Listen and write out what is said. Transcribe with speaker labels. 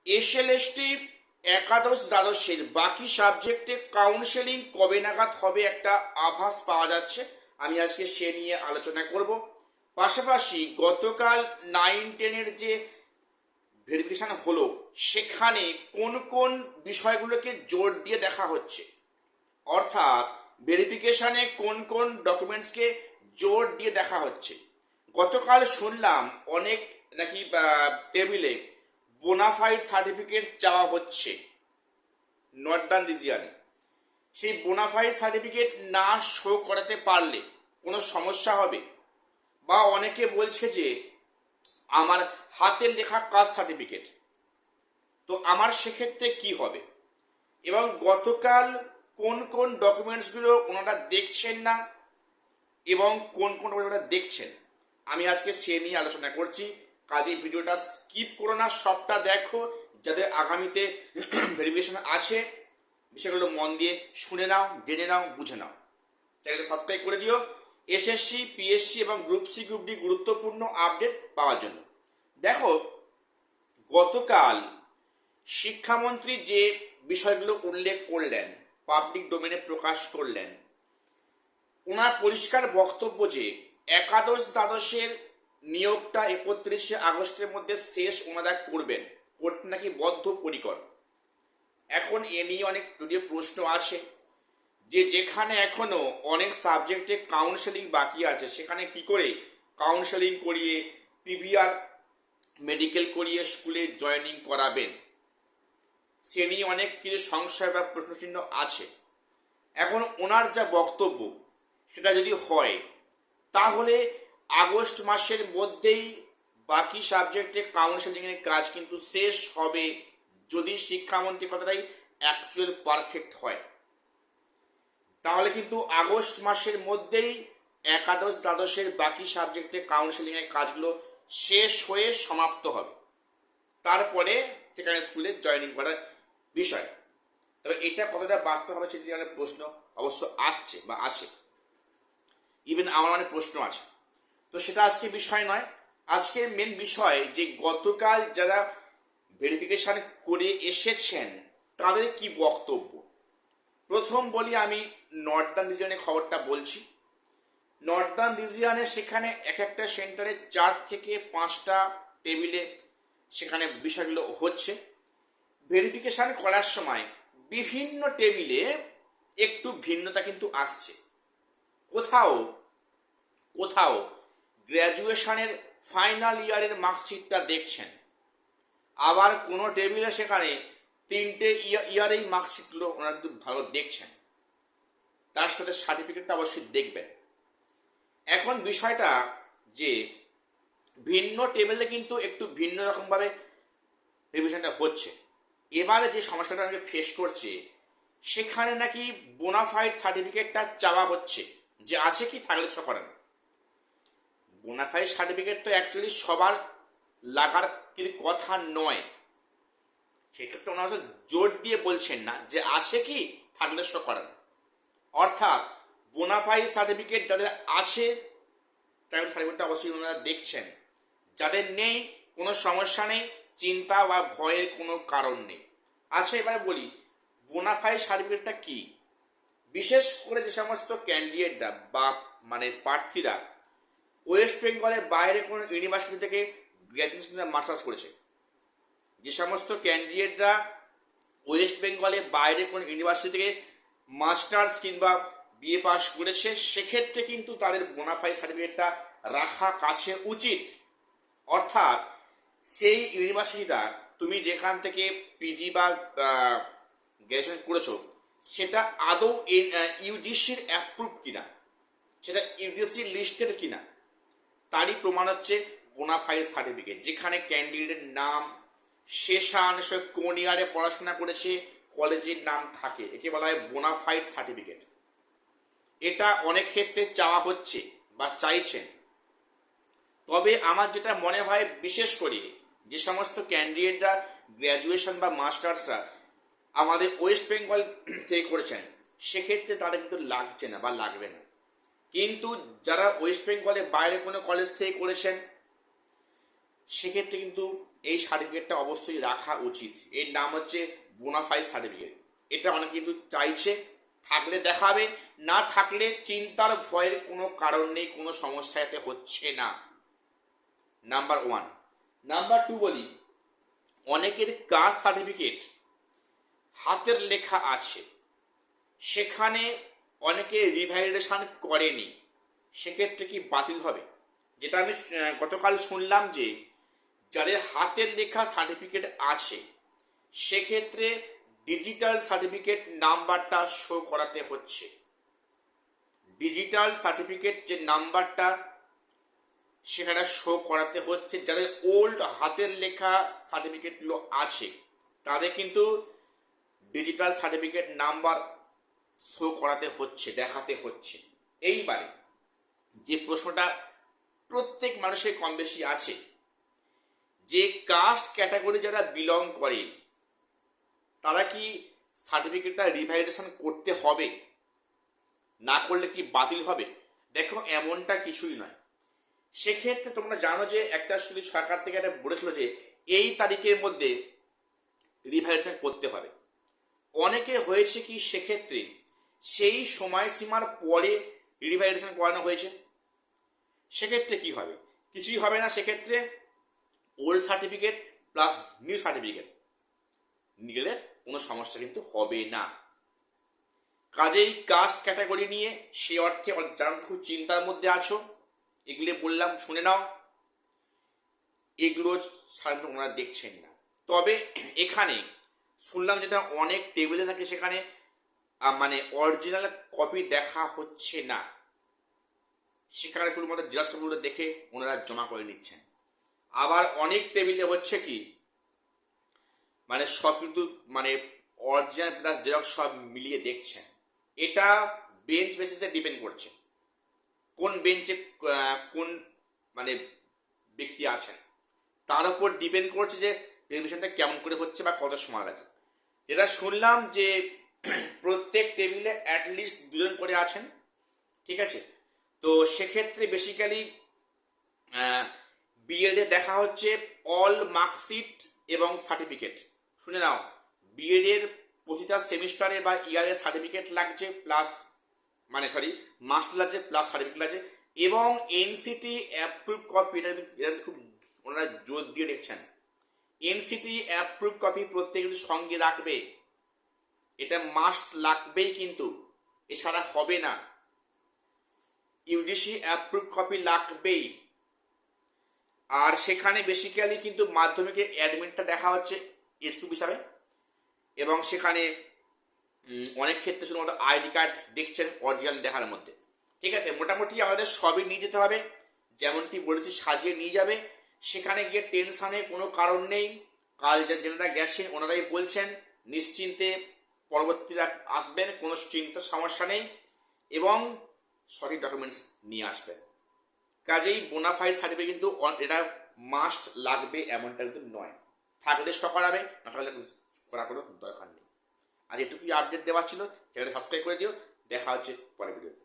Speaker 1: SLST একাদশ দ্বাদশের বাকি সাবজেক্টে কাউন্সেলিং কবে নাগাদ হবে একটা আভাস পাওয়া যাচ্ছে। আমি আজকে সে নিয়ে আলোচনা করব। পাশাপাশি গতকাল 9-10-এর যে ভেরিফিকেশন হলো সেখানে কোন কোন বিষয়গুলোকে জোর দিয়ে দেখা হচ্ছে, অর্থাৎ ভেরিফিকেশনে কোন কোন ডকুমেন্টসকে জোর দিয়ে দেখা হচ্ছে। গতকাল শুনলাম অনেক নাকি টেবিলে বোনাফাইড সার্টিফিকেট চাওয়া হচ্ছে নর্দার্ন রিজিয়নে। সেই বোনাফাইড সার্টিফিকেট না শো করাতে পারলে কোনো সমস্যা হবে, বা অনেকে বলছে যে আমার হাতের লেখা কাস্ট সার্টিফিকেট, তো আমার সেক্ষেত্রে কি হবে, এবং গতকাল কোন কোন ডকুমেন্টসগুলো ওনারা দেখছেন না এবং কোন কোন ডকুমেন্টস দেখছেন, আমি আজকে সে নিয়ে আলোচনা করছি। কাজেই ভিডিওটা স্কিপ করো না, সবটা দেখো। যাদের আগামীতে ভেরিফিকেশন আছে বিষয়গুলো মন দিয়ে শুনে নাও, জেনে নাও, বুঝে নাও। চ্যানেলটা সাবস্ক্রাইব করে দিও এসএসসি, পিএসসি এবং গ্রুপ সি, গ্রুপ ডি গুরুত্বপূর্ণ আপডেট পাওয়ার জন্য। দেখো, গতকাল শিক্ষামন্ত্রী যে বিষয়গুলো উল্লেখ করলেন, পাবলিক ডোমেনে প্রকাশ করলেন, ওনার পরিষ্কার বক্তব্য যে একাদশ দ্বাদশের নিয়োগটা 31শে আগস্টের মধ্যে শেষ ওনারা করবেন, করতে নাকি বদ্ধপরিকর। এখন এ নিয়ে অনেক যদিও প্রশ্ন আছে যে যেখানে এখনো অনেক সাবজেক্টে কাউন্সেলিং বাকি আছে সেখানে কি করে কাউন্সেলিং করিয়ে পিভিআর মেডিকেল করিয়ে স্কুলে জয়েনিং করাবেন, সে নিয়ে অনেক কিছু সংশয় বা প্রশ্নচিহ্ন আছে। এখন ওনার যা বক্তব্য সেটা যদি হয় তাহলে আগস্ট মাসের মধ্যেই বাকি সাবজেক্টে কাউন্সেলিংয়ের কাজ কিন্তু শেষ হবে, যদি শিক্ষামন্ত্রীর কথাটাই অ্যাকচুয়াল পারফেক্ট হয়। তাহলে কিন্তু আগস্ট মাসের মধ্যেই একাদশ দ্বাদশের বাকি সাবজেক্টে কাউন্সেলিংয়ের কাজগুলো শেষ হয়ে সমাপ্ত হবে, তারপরে সেখানে স্কুলে জয়েনিং করার বিষয়। তবে এটা কতটা বাস্তব হবে সেটি নিয়ে প্রশ্ন অবশ্য আসছে বা আছে, ইভেন আমার অনেক প্রশ্ন আছে। তো সেটা আজকে বিষয় নয়। আজকের মেন বিষয় যে গতকাল যারা ভেরিফিকেশন করে এসেছেন তাদের কি বক্তব্য। প্রথম বলি আমি নর্দার্ন রিজিয়নের খবরটা বলছি। নর্দার্ন রিজিয়নে সেখানে এক একটা সেন্টারে 4 থেকে 5টা টেবিলে সেখানে বিষয়গুলো হচ্ছে। ভেরিফিকেশন করার সময় বিভিন্ন টেবিলে একটু ভিন্নতা কিন্তু আসছে। কোথাও কোথাও গ্র্যাজুয়েশনের ফাইনাল ইয়ারের মার্কশিটটা দেখছেন, আবার কোনো টেবিলে সেখানে 3টে ইয়ারেই মার্কশিটগুলো ওনারা কিন্তু ভালো দেখছেন, তার সাথে সার্টিফিকেটটা অবশ্যই দেখবেন। এখন বিষয়টা যে ভিন্ন টেবিলে কিন্তু একটু ভিন্ন রকমভাবে রিভিশনটা হচ্ছে। এবারে যে সমস্যাটা আমাকে ফেস করছে সেখানে নাকি বোনাফাইড সার্টিফিকেটটা চাওয়া হচ্ছে, যে আছে কি থাকলে ছ করেন। বোনাফাইড সার্টিফিকেট তো অ্যাকচুয়ালি সবার লাগার কিন্তু কথা নয়, সেক্ষেত্রে ওনারা জোর দিয়ে বলছেন না যে আছে কি থাকলে শো করেন। অর্থাৎ বোনাফাইড সার্টিফিকেট যাদের আছে তাদের সার্টিফিকেটটা অবশ্যই ওনারা দেখছেন, যাদের নেই কোনো সমস্যা নেই, চিন্তা বা ভয়ের কোনো কারণ নেই। আচ্ছা, এবারে বলি বোনাফাইড সার্টিফিকেটটা কি। বিশেষ করে যে সমস্ত ক্যান্ডিডেটরা বা প্রার্থীরা ওয়েস্ট বেঙ্গলের বাইরে কোনো ইউনিভার্সিটি থেকে গ্র্যাজুয়েশন মাস্টার্স করেছে, যে সমস্ত ক্যান্ডিডেটরা ওয়েস্ট বেঙ্গলের বাইরে কোনো ইউনিভার্সিটি থেকে মাস্টার্স কিংবা বিএ পাস করেছে, সেক্ষেত্রে কিন্তু তাদের বোনাফাইড সার্টিফিকেটটা রাখা কাছে উচিত। অর্থাৎ সেই ইউনিভার্সিটিটা তুমি যেখান থেকে পিজি বা গ্র্যাজুয়েশন করেছো সেটা আদৌ ইউজিসির অ্যাপ্রুভ কিনা, সেটা ইউজিসির লিস্টেড কিনা, তারই প্রমাণ হচ্ছে বোনাফাইড সার্টিফিকেট, যেখানে ক্যান্ডিডেটের নাম, সেশন, সে কোন ইয়ারে পড়াশোনা করেছে, কলেজের নাম থাকে, একে বলা হয় বোনাফাইড সার্টিফিকেট। এটা অনেক ক্ষেত্রে চাওয়া হচ্ছে বা চাইছেন। তবে আমার যেটা মনে হয়, বিশেষ করে যে সমস্ত ক্যান্ডিডেটরা গ্র্যাজুয়েশন বা মাস্টার্সরা আমাদের ওয়েস্ট বেঙ্গল থেকে করেছেন, সেক্ষেত্রে তাদের কিন্তু লাগছে না বা লাগবে না। কিন্তু যারা ওয়েস্ট বেঙ্গলের বাইরে কোনো কলেজ থেকে করেছেন সেক্ষেত্রে কিন্তু এই সার্টিফিকেটটা অবশ্যই রাখা উচিত। এর নাম হচ্ছে বোনাফাইড সার্টিফিকেট। এটা অনেকে কিন্তু চাইছে, থাকলে দেখাবে, না থাকলে চিন্তার ভয়ের কোনো কারণ নেই, কোনো সমস্যা এতে হচ্ছে না। Number one. নাম্বার টু বলি, অনেকের কাস্ট সার্টিফিকেট হাতের লেখা আছে, সেখানে অনেকে রিভ্যালিডেশন করেনি, সেক্ষেত্রে কি বাতিল হবে? যেটা আমি গতকাল শুনলাম যে যাদের হাতের লেখা সার্টিফিকেট আছে সেক্ষেত্রে ডিজিটাল সার্টিফিকেট নাম্বারটা শো করাতে হচ্ছে। ডিজিটাল সার্টিফিকেট যে নাম্বারটা সেখানে শো করাতে হচ্ছে। যাদের ওল্ড হাতের লেখা সার্টিফিকেটগুলো আছে তাদের কিন্তু ডিজিটাল সার্টিফিকেট নাম্বার শো করাতে হচ্ছে, দেখাতে হচ্ছে। এইবারে যে প্রশ্নটা প্রত্যেক মানুষের কম বেশি আছে, যে কাস্ট ক্যাটাগরি যারা বিলং করে তারা কি সার্টিফিকেটটা রিভ্যালিডেশন করতে হবে? না করলে কি বাতিল হবে? দেখো, এমনটা কিছুই নয়। সেক্ষেত্রে তোমরা জানো যে একটা শুধু সরকার থেকে একটা বলেছিল যে এই তারিখের মধ্যে রিভ্যালিডেশন করতে হবে। অনেকে হয়েছে কি সেক্ষেত্রে সেই সময়সীমার পরে রিভ্যালিডেশন করানো হয়েছে, সেক্ষেত্রে কি হবে? কিছুই হবে না। সেক্ষেত্রে old certificate plus new certificate নিলে কোনো সমস্যা কিন্তু হবে না। কাজেই কাস্ট ক্যাটাগরি নিয়ে সে অর্থে যারা খুব চিন্তার মধ্যে আছো, এগুলো বললাম শুনে নাও। এগুলো সাধারণত ওনারা দেখছেন না। তবে এখানে শুনলাম যেটা অনেক টেবিলে থাকে সেখানে মানে অরিজিনাল কপি দেখা হচ্ছে না, সেখানে শুধুমাত্র জেরক্স কপিগুলো দেখে ওনারা জমা করে নিচ্ছেন। আবার অনেক টেবিলে হচ্ছে কি মানে সব কিন্তু মানে অরিজিনাল প্লাস জেরক্স সব মিলিয়ে দেখছেন। এটা বেঞ্চ বেসিসে ডিপেন্ড করছে, কোন বেঞ্চে কোন মানে ব্যক্তি আছেন তার উপর ডিপেন্ড করছে যে ভেরিফিকেশনটা কেমন করে হচ্ছে বা কত সময় লাগে। যেটা শুনলাম যে প্রত্যেক টেবিলে অ্যাটলিস্ট দুজন করে আছেন, ঠিক আছে? তো সেক্ষেত্রে বেসিক্যালি বিএডে দেখা হচ্ছে অল মার্কশিট এবং সার্টিফিকেট। শুনে নাও, বিএডের প্রতিটা সেমিস্টারে বা ইয়ারের সার্টিফিকেট লাগছে প্লাস মানে মাস্টার লাগছে প্লাস সার্টিফিকেট লাগছে, এবং এনসিটি অ্যাপ্রুভ কপি। এটা খুব ওনারা জোর দিয়ে দেখছেন, এনসিটি অ্যাপ্রুভ কপি প্রত্যেক কিন্তু সঙ্গে রাখবে, এটা মাস্ট লাগবেই কিন্তু, এছাড়া হবে না। ইউজিসি অ্যাপ্রুভ কপি লাগবেই। আর সেখানে বেসিক্যালি কিন্তু মাধ্যমিকের অ্যাডমিটটা দেখা হচ্ছে এসপি হিসাবে, এবং সেখানে অনেক ক্ষেত্রে শুধুমাত্র আইডি কার্ড দেখছেন অরিজিনাল দেখার মধ্যে, ঠিক আছে? মোটামুটি আমাদের সবই নিয়ে যেতে হবে, যেমনটি বলেছি সাজিয়ে নিয়ে যাবে। সেখানে গিয়ে টেনশনে কোনো কারণ নেই। কাল যেনারা গেছেন ওনারাই বলছেন নিশ্চিন্তে পরবর্তীরা আসবেন, কোনো চিন্তার সমস্যা নেই, এবং সঠিক ডকুমেন্টস নিয়ে আসবেন। কাজেই বোনাফাইড সার্টিফিকেট কিন্তু এটা মাস্ট লাগবে এমনটা কিন্তু নয়, থাকলে করাবে, না থাকলে করার কোনো দরকার নেই। আর এটুকুই আপডেট দেওয়ার ছিল। চ্যানেলটা সাবস্ক্রাইব করে দিও। দেখা হচ্ছে পরের ভিডিওতে।